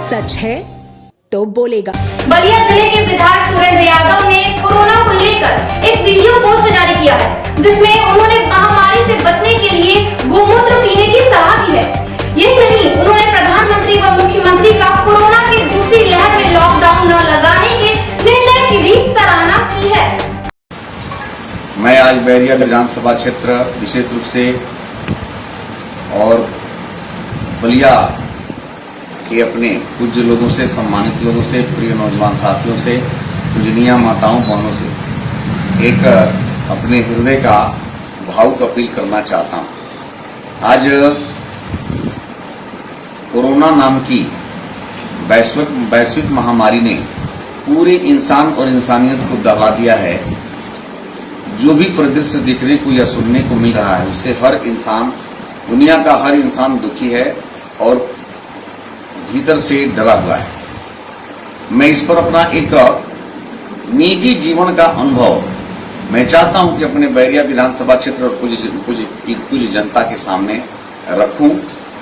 सच है तो बोलेगा। बलिया जिले के विधायक सुरेंद्र यादव ने कोरोना को लेकर एक वीडियो पोस्ट जारी किया है, जिसमें उन्होंने महामारी से बचने के लिए गोमूत्र पीने की सलाह दी है। यही नहीं, उन्होंने प्रधानमंत्री व मुख्यमंत्री का कोरोना की दूसरी लहर में लॉकडाउन न लगाने के निर्णय की भी सराहना की है। मैं आज बैरिया विधानसभा क्षेत्र विशेष रूप से और बलिया के अपने पूज्य लोगों से, सम्मानित लोगों से, प्रिय नौजवान साथियों से, पूजनीय माताओं बहनों से एक अपने हृदय का भावुक अपील करना चाहता हूं। आज कोरोना नाम की वैश्विक महामारी ने पूरे इंसान और इंसानियत को दहला दिया है। जो भी परिदृश्य देखने को या सुनने को मिल रहा है, उससे हर इंसान, दुनिया का हर इंसान दुखी है और भीतर से डरा हुआ है। मैं इस पर अपना एक निजी जीवन का अनुभव मैं चाहता हूं कि अपने बैरिया विधानसभा क्षेत्र और कुछ जनता के सामने रखूं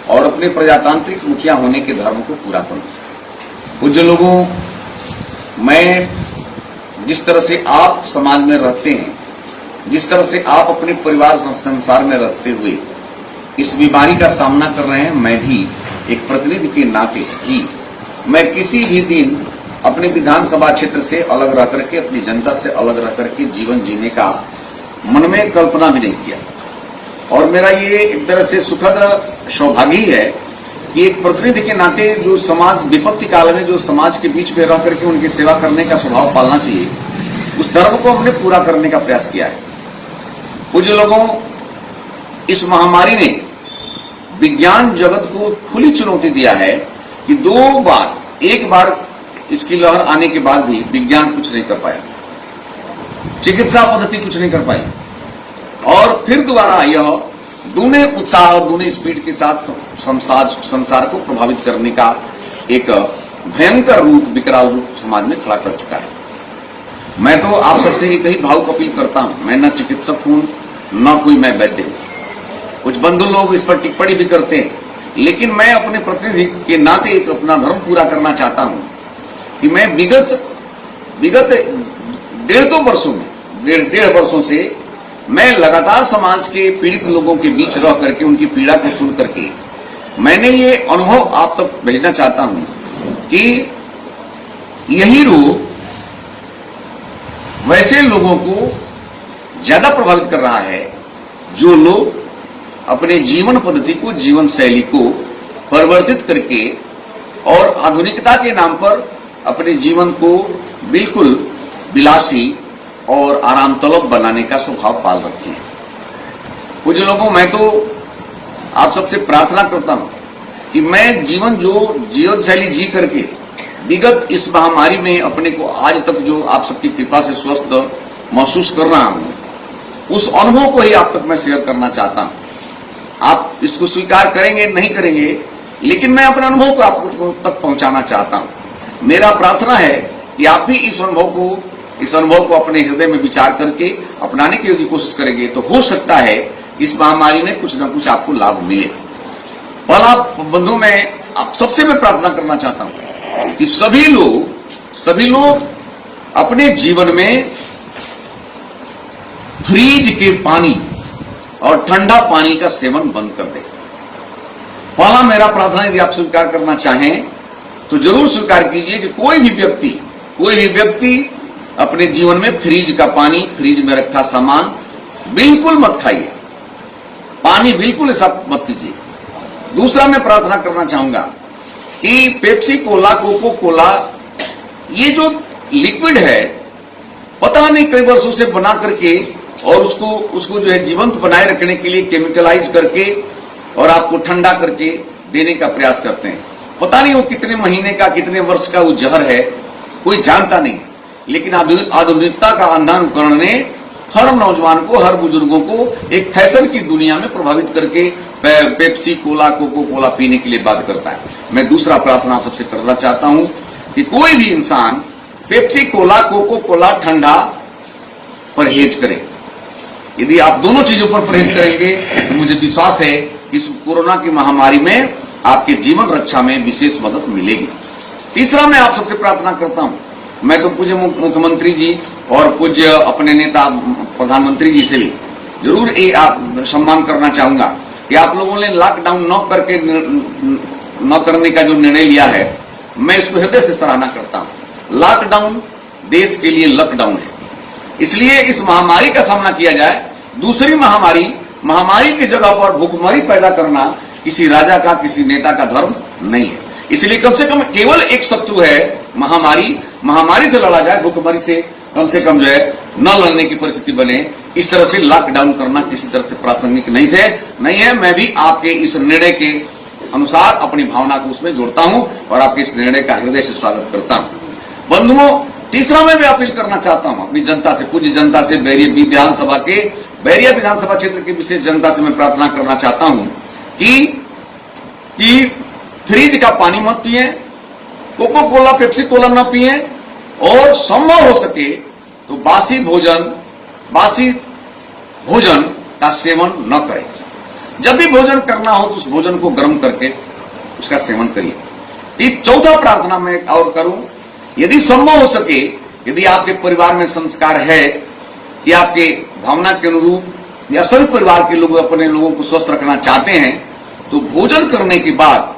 और अपने प्रजातांत्रिक मुखिया होने के धर्म को पूरा करूं। पूज्य लोगों, मैं जिस तरह से आप समाज में रहते हैं, जिस तरह से आप अपने परिवार संसार में रहते हुए इस बीमारी का सामना कर रहे हैं, मैं भी एक प्रतिनिधि के नाते ही मैं किसी भी दिन अपने विधानसभा क्षेत्र से अलग रह करके, अपनी जनता से अलग रह करके जीवन जीने का मन में कल्पना भी नहीं किया। और मेरा ये एक तरह से सुखद सौभाग्य है कि एक प्रतिनिधि के नाते जो समाज विपत्ति काल में जो समाज के बीच में रह करके उनकी सेवा करने का स्वभाव पालना चाहिए, उस धर्म को हमने पूरा करने का प्रयास किया है। कुछ लोगों, इस महामारी ने विज्ञान जगत को खुली चुनौती दिया है कि एक बार इसकी लहर आने के बाद भी विज्ञान कुछ नहीं कर पाया, चिकित्सा पद्धति कुछ नहीं कर पाई, और फिर दोबारा यह दूने उत्साह और दूने स्पीड के साथ संसार को प्रभावित करने का एक भयंकर रूप, विकराल रूप समाज में खड़ा कर चुका है। मैं तो आप सबसे एक ही भावुक अपील करता हूं। मैं न चिकित्सक हूं, न कोई मैं वैद्य हूं। कुछ बंधु लोग इस पर टिप्पणी भी करते हैं, लेकिन मैं अपने प्रतिनिधि के नाते एक अपना धर्म पूरा करना चाहता हूं कि मैं विगत 1.5 वर्षों से मैं लगातार समाज के पीड़ित लोगों के बीच रह करके उनकी पीड़ा को सुन करके मैंने ये अनुभव आप तक भेजना चाहता हूं कि यही रोग वैसे लोगों को ज्यादा प्रभावित कर रहा है जो लोग अपने जीवन पद्धति को, जीवन शैली को परिवर्तित करके और आधुनिकता के नाम पर अपने जीवन को बिल्कुल विलासी और आराम तलब बनाने का स्वभाव पाल रखे हैं। कुछ लोगों, मैं तो आप सबसे प्रार्थना करता हूं कि मैं जीवन शैली जी करके विगत इस महामारी में अपने को आज तक जो आप सबकी कृपा से स्वस्थ महसूस कर रहा हूं, उस अनुभव को ही आप तक मैं शेयर करना चाहता हूं। आप इसको स्वीकार करेंगे नहीं करेंगे, लेकिन मैं अपने अनुभव को आप तक पहुंचाना चाहता हूं। मेरा प्रार्थना है कि आप भी इस अनुभव को अपने हृदय में विचार करके अपनाने की यदि कोशिश करेंगे तो हो सकता है इस महामारी में कुछ न कुछ आपको लाभ मिले। पहला बंधु, मैं आप सबसे मैं प्रार्थना करना चाहता हूं कि सभी लोग अपने जीवन में फ्रिज के पानी और ठंडा पानी का सेवन बंद कर दें। पहला मेरा प्रार्थना, यदि आप स्वीकार करना चाहें तो जरूर स्वीकार कीजिए कि कोई भी व्यक्ति अपने जीवन में फ्रिज का पानी, फ्रिज में रखा सामान बिल्कुल मत खाइए, पानी बिल्कुल ऐसा मत पीजिए। दूसरा, मैं प्रार्थना करना चाहूंगा कि पेप्सी कोला, कोको कोला, ये जो लिक्विड है, पता नहीं कई वर्षों से बना करके और उसको जो है जीवंत बनाए रखने के लिए केमिकलाइज करके और आपको ठंडा करके देने का प्रयास करते हैं। पता नहीं वो कितने महीने का, कितने वर्ष का वो जहर है, कोई जानता नहीं। लेकिन आधुनिकता का अंधानुकरण ने हर नौजवान को, हर बुजुर्गों को एक फैशन की दुनिया में प्रभावित करके पेप्सी कोला, कोको कोला पीने के लिए बाध्य करता है। मैं दूसरा प्रार्थना आप सबसे करना चाहता हूं कि कोई भी इंसान पेप्सी कोला, कोको कोला, ठंडा परहेज करे। यदि आप दोनों चीजों पर परहेज करेंगे तो मुझे विश्वास है कि इस कोरोना की महामारी में आपके जीवन रक्षा में विशेष मदद मिलेगी। तीसरा मैं आप सबसे प्रार्थना करता हूं, मैं तो पूज्य मुख्यमंत्री जी और पूज्य अपने नेता प्रधानमंत्री जी से भी जरूर ये आप सम्मान करना चाहूंगा कि आप लोगों ने लॉकडाउन न करने का जो निर्णय लिया है, मैं इसको हृदय से सराहना करता हूं। लॉकडाउन देश के लिए लॉकडाउन है, इसलिए इस महामारी का सामना किया जाए। दूसरी महामारी की जगह पर भूखमरी पैदा करना किसी राजा का, किसी नेता का धर्म नहीं है। इसलिए कम से कम केवल एक शत्रु है महामारी से लड़ा जाए, भूखमरी से कम जो है न लड़ने की परिस्थिति बने। इस तरह से लॉकडाउन करना किसी तरह से प्रासंगिक नहीं है। मैं भी आपके इस निर्णय के अनुसार अपनी भावना को उसमें जोड़ता हूं और आपके इस निर्णय का हृदय से स्वागत करता हूं। बंधुओं, तीसरा मैं भी अपील करना चाहता हूं अपनी जनता से, पूज्य जनता से, बैरिया विधानसभा क्षेत्र की विशेष जनता से मैं प्रार्थना करना चाहता हूं कि फ्रिज का पानी मत पिए, कोको कोला, पेप्सी कोला न पिए और संभव हो सके तो बासी भोजन का सेवन न करें। जब भी भोजन करना हो तो उस भोजन को गर्म करके उसका सेवन करिए। चौथा प्रार्थना मैं और करूं, यदि संभव हो सके, यदि आपके परिवार में संस्कार है कि आपके भावना के अनुरूप या सभी परिवार के लोग अपने लोगों को स्वस्थ रखना चाहते हैं, तो भोजन करने के बाद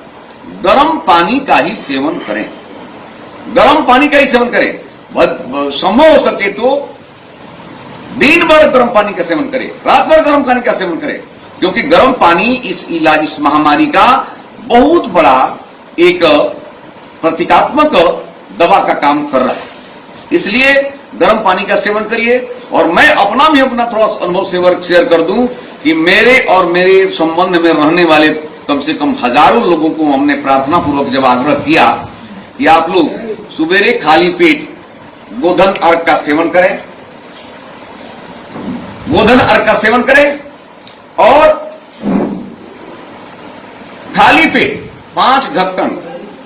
गर्म पानी का ही सेवन करें। गर्म पानी का ही सेवन करें। संभव हो सके तो दिन भर गर्म पानी का सेवन करें, रात भर गर्म पानी का सेवन करें, क्योंकि गर्म पानी इस महामारी का बहुत बड़ा एक प्रतीकात्मक दवा का काम कर रहा है। इसलिए गर्म पानी का सेवन करिए। और मैं अपना थोड़ा अनुभव शेयर कर दूं कि मेरे संबंध में रहने वाले कम से कम हजारों लोगों को हमने प्रार्थना पूर्वक जब आग्रह किया कि आप लोग सुबेरे खाली पेट गोधन अर्घ का सेवन करें, और खाली पेट 5 ढक्कन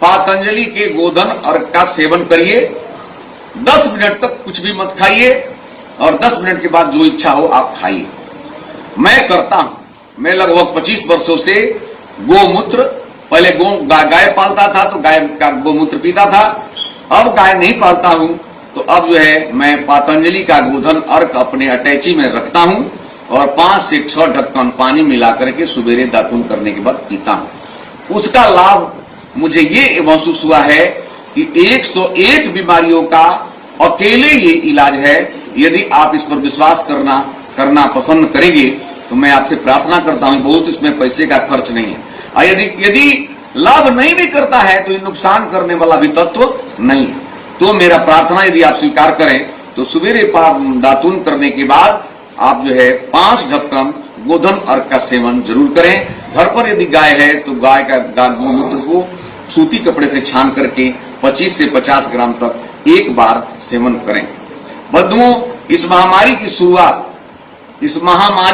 पातंजलि के गोधन अर्घ का सेवन करिए। 10 मिनट तक कुछ भी मत खाइए और 10 मिनट के बाद जो इच्छा हो आप खाइए। मैं करता हूं। मैं लगभग 25 वर्षों से गोमूत्र, पहले गाय पालता था तो गाय का गोमूत्र पीता था, अब गाय नहीं पालता हूं तो अब जो है मैं पातंजलि का गोधन अर्घ अपने अटैची में रखता हूं और 5 से 6 ढक्कन पानी मिला करके सुबेरे दातुन करने के बाद पीता हूं। उसका लाभ मुझे ये महसूस हुआ है कि 101 बीमारियों का अकेले ये इलाज है। यदि आप इस पर विश्वास करना पसंद करेंगे तो मैं आपसे प्रार्थना करता हूं, बहुत इसमें पैसे का खर्च नहीं है। और यदि लाभ नहीं भी करता है तो ये नुकसान करने वाला भी तत्व नहीं है। तो मेरा प्रार्थना यदि आप स्वीकार करें तो सुबेरे दातुन करने के बाद आप जो है 5 ढक्कन गोधन अर्घ का सेवन जरूर करें। घर पर यदि गाय है तो गाय का गोमूत्र को सूती कपड़े से छान करके 25 से 50 ग्राम तक एक बार सेवन करें। बंधुओं, इस महामारी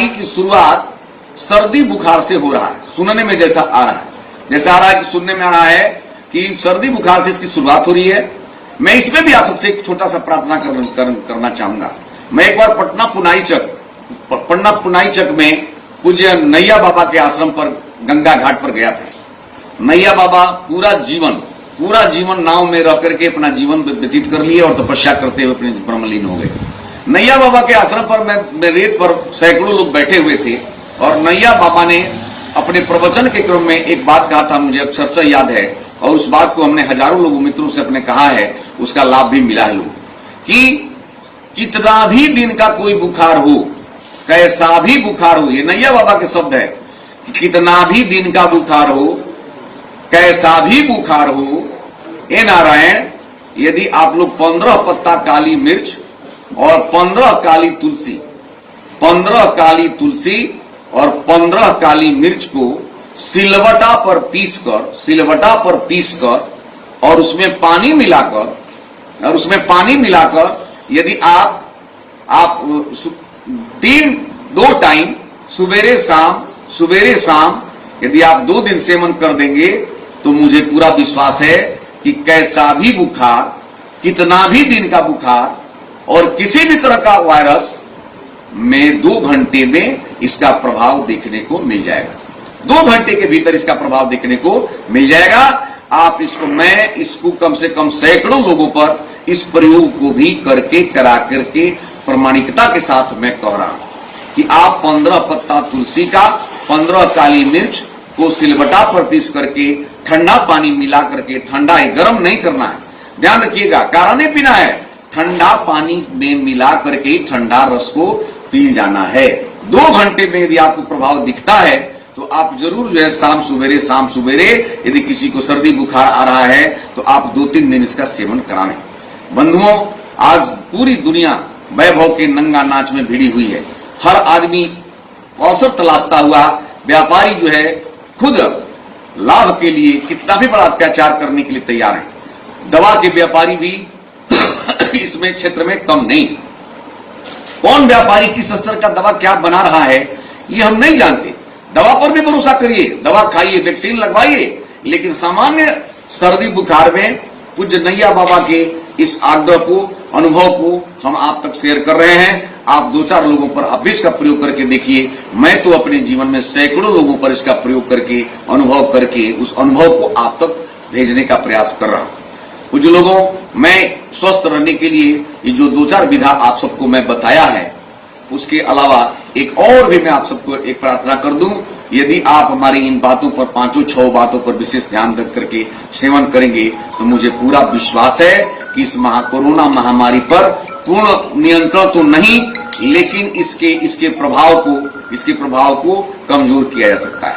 की शुरुआत सर्दी बुखार से हो रहा है। सुनने में जैसा आ रहा है कि सुनने में आ रहा है कि सर्दी बुखार से इसकी शुरुआत हो रही है। मैं इसमें भी आप सबसे एक छोटा सा प्रार्थना करना चाहूंगा। मैं एक बार पटना पुनाई चक में पूज्य नैया बाबा के आश्रम पर गंगा घाट पर गया था। नैया बाबा पूरा जीवन नाव में रह करके अपना जीवन व्यतीत कर लिए और तपस्या करते हुए अपने ब्रह्मलीन हो गए। नैया बाबा के आश्रम पर मैं रेत पर सैकड़ों लोग बैठे हुए थे और नैया बाबा ने अपने प्रवचन के क्रम में एक बात कहा था, मुझे अक्षर से याद है, और उस बात को हमने हजारों लोगों मित्रों से अपने कहा है, उसका लाभ भी मिला है लोगों कि कितना भी दिन का कोई बुखार हो, कैसा भी बुखार हो, ये नैया बाबा के शब्द है कि कितना भी दिन का बुखार हो, कैसा भी बुखार हो, ए नारायण, यदि आप लोग 15 पत्ता काली मिर्च और 15 काली तुलसी और 15 काली मिर्च को सिलवटा पर पीसकर और उसमें पानी मिलाकर यदि आप 2 टाइम सुबेरे शाम यदि आप 2 दिन सेवन कर देंगे तो मुझे पूरा विश्वास है कि कैसा भी बुखार, कितना भी दिन का बुखार और किसी भी तरह का वायरस में 2 घंटे में इसका प्रभाव देखने को मिल जाएगा। 2 घंटे के भीतर इसका प्रभाव देखने को मिल जाएगा। आप इसको कम से कम सैकड़ों लोगों पर इस प्रयोग को भी करा करके प्रमाणिकता के साथ मैं कह रहा हूं कि आप 15 पत्ता तुलसी का, 15 काली मिर्च को सिलबटा पर पीस करके ठंडा पानी मिला करके, ठंडा है, गर्म नहीं करना है, ध्यान रखिएगा, काढ़ा नहीं पीना है, ठंडा पानी में मिला करके ठंडा रस को पी जाना है। 2 घंटे में यदि आपको प्रभाव दिखता है तो आप जरूर जो है शाम सुबेरे यदि किसी को सर्दी बुखार आ रहा है तो आप 2-3 दिन इसका सेवन कराएं। बंधुओं, आज पूरी दुनिया वैभव के नंगा नाच में भिड़ी हुई है। हर आदमी अवसर तलाशता हुआ, व्यापारी जो है खुद लाभ के लिए कितना भी बड़ा अत्याचार करने के लिए तैयार है। दवा के व्यापारी भी इसमें क्षेत्र में कम नहीं। कौन व्यापारी किस स्तर का दवा क्या बना रहा है ये हम नहीं जानते। दवा पर भी भरोसा करिए, दवा खाइए, वैक्सीन लगवाइए, लेकिन सामान्य सर्दी बुखार में पूज्य नैया बाबा के इस आग्रह को, अनुभव को हम आप तक शेयर कर रहे हैं। आप 2-4 लोगों पर आप भी इसका प्रयोग करके देखिए। मैं तो अपने जीवन में सैकड़ों लोगों पर इसका प्रयोग करके, अनुभव करके उस अनुभव को आप तक भेजने का प्रयास कर रहा हूं। कुछ लोगों, मैं स्वस्थ रहने के लिए ये जो 2-4 विधा आप सबको मैं बताया है, उसके अलावा एक और भी मैं आप सबको एक प्रार्थना कर दूं, यदि आप हमारी इन बातों पर 5-6 बातों पर विशेष ध्यान रख करके सेवन करेंगे तो मुझे पूरा विश्वास है कि इस कोरोना महामारी पर पूर्ण नियंत्रण तो नहीं, लेकिन इसके प्रभाव को कमजोर किया जा सकता है।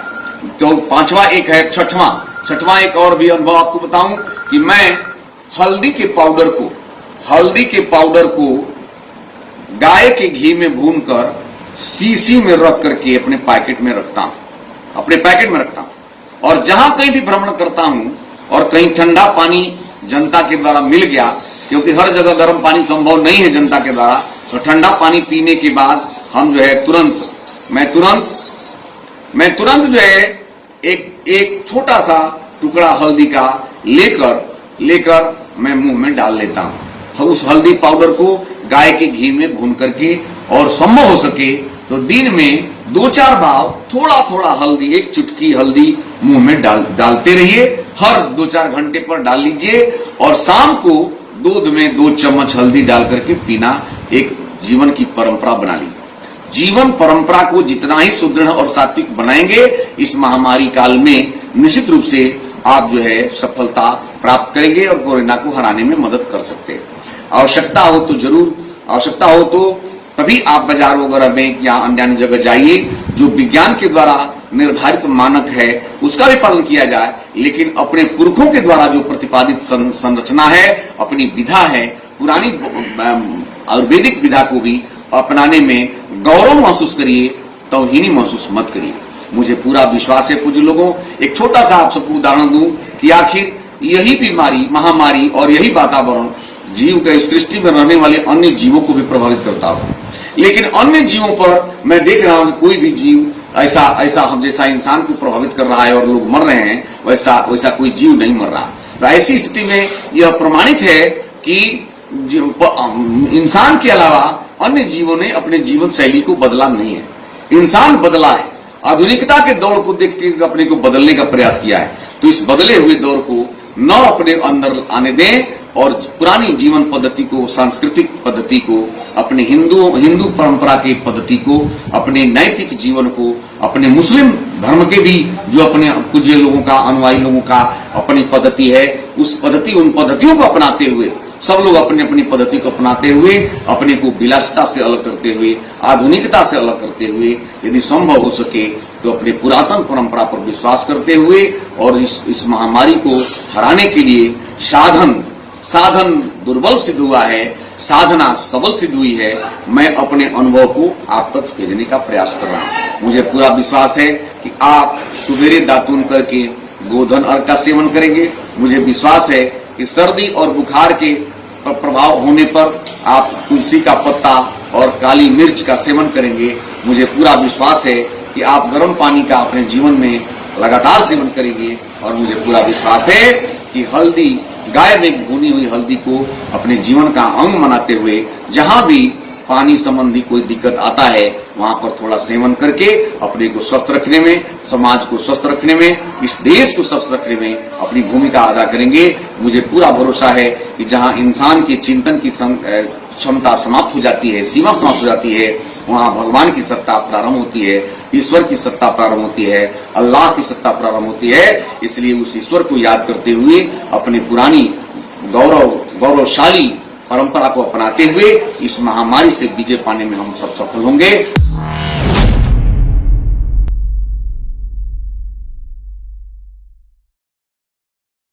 तो 5वां एक है, छठवां एक और भी अनुभव आपको बताऊं कि मैं हल्दी के पाउडर को गाय के घी में भूनकर सीसी में रख करके अपने पैकेट में रखता हूं, और जहां कहीं भी भ्रमण करता हूं और कहीं ठंडा पानी जनता के द्वारा मिल गया, क्योंकि हर जगह गर्म पानी संभव नहीं है जनता के द्वारा, तो ठंडा पानी पीने के बाद हम जो है मैं तुरंत जो है एक छोटा सा टुकड़ा हल्दी का लेकर मैं मुंह में डाल लेता हूं। उस हल्दी पाउडर को गाय के घी में भून करके, और संभव हो सके तो दिन में 2-4 बार थोड़ा हल्दी, एक चुटकी हल्दी मुंह में डालते रहिए। हर 2-4 घंटे पर डाल लीजिए, और शाम को दूध में 2 चम्मच हल्दी डाल करके पीना एक जीवन की परंपरा बना लीजिए। जीवन परंपरा को जितना ही सुदृढ़ और सात्विक बनाएंगे, इस महामारी काल में निश्चित रूप से आप जो है सफलता प्राप्त करेंगे और कोरोना को हराने में मदद कर सकते हैं। आवश्यकता हो तो तभी आप बाजार वगैरह में या अन्य जगह जाइए। जो विज्ञान के द्वारा निर्धारित मानक है उसका भी पालन किया जाए, लेकिन अपने पुरखों के द्वारा जो प्रतिपादित संरचना है, अपनी विधा है, पुरानी आयुर्वेदिक विधा को भी अपनाने में गौरव महसूस करिए, तौहीनी महसूस मत करिए। मुझे पूरा विश्वास है पूज्य लोगों, एक छोटा सा आप सबको उदाहरण दूं कि आखिर यही बीमारी, महामारी और यही वातावरण जीव के इस सृष्टि में रहने वाले अन्य जीवों को भी प्रभावित करता हो, लेकिन अन्य जीवों पर मैं देख रहा हूं कोई भी जीव ऐसा हम जैसा इंसान को प्रभावित कर रहा है और लोग मर रहे हैं, वैसा कोई जीव नहीं मर रहा। तो ऐसी स्थिति में यह प्रमाणित है कि इंसान के अलावा अन्य जीवों ने अपने जीवन शैली को बदला नहीं है, इंसान बदला है। आधुनिकता के दौर को देखते हुए अपने को बदलने का प्रयास किया है। तो इस बदले हुए दौर को न अपने अंदर आने दें, और पुरानी जीवन पद्धति को, सांस्कृतिक पद्धति को, अपने हिंदू परंपरा की पद्धति को, अपने नैतिक जीवन को, अपने मुस्लिम धर्म के भी जो अपने पूज्य लोगों का, अनुयायी लोगों का अपनी पद्धति है, उन पद्धतियों को अपनाते हुए, सब लोग अपनी अपनी पद्धति को अपनाते हुए, अपने को विलासिता से अलग करते हुए, आधुनिकता से अलग करते हुए, यदि संभव हो सके तो अपने पुरातन परंपरा पर विश्वास करते हुए, और इस महामारी को हराने के लिए साधन दुर्बल सिद्ध हुआ है, साधना सबल सिद्ध हुई है। मैं अपने अनुभव को आप तक भेजने का प्रयास कर रहा हूं। मुझे पूरा विश्वास है कि आप सुबेरे दातून करके गोधन अर्घ का सेवन करेंगे। मुझे विश्वास है कि सर्दी और बुखार के प्रभाव होने पर आप तुलसी का पत्ता और काली मिर्च का सेवन करेंगे। मुझे पूरा विश्वास है कि आप गर्म पानी का अपने जीवन में लगातार सेवन करेंगे, और मुझे पूरा विश्वास है कि गाय में भुनी हुई हल्दी को अपने जीवन का अंग बनाते हुए, जहां भी पानी संबंधी कोई दिक्कत आता है वहां पर थोड़ा सेवन करके अपने को स्वस्थ रखने में, समाज को स्वस्थ रखने में, इस देश को स्वस्थ रखने में अपनी भूमिका अदा करेंगे। मुझे पूरा भरोसा है कि जहां इंसान के चिंतन की क्षमता समाप्त हो जाती है, सीमा समाप्त हो जाती है, वहां भगवान की सत्ता प्रारंभ होती है, ईश्वर की सत्ता प्रारंभ होती है, अल्लाह की सत्ता प्रारंभ होती है। इसलिए उस ईश्वर को याद करते हुए अपनी पुरानी गौरवशाली परंपरा को अपनाते हुए इस महामारी से विजय पाने में हम सब सफल होंगे।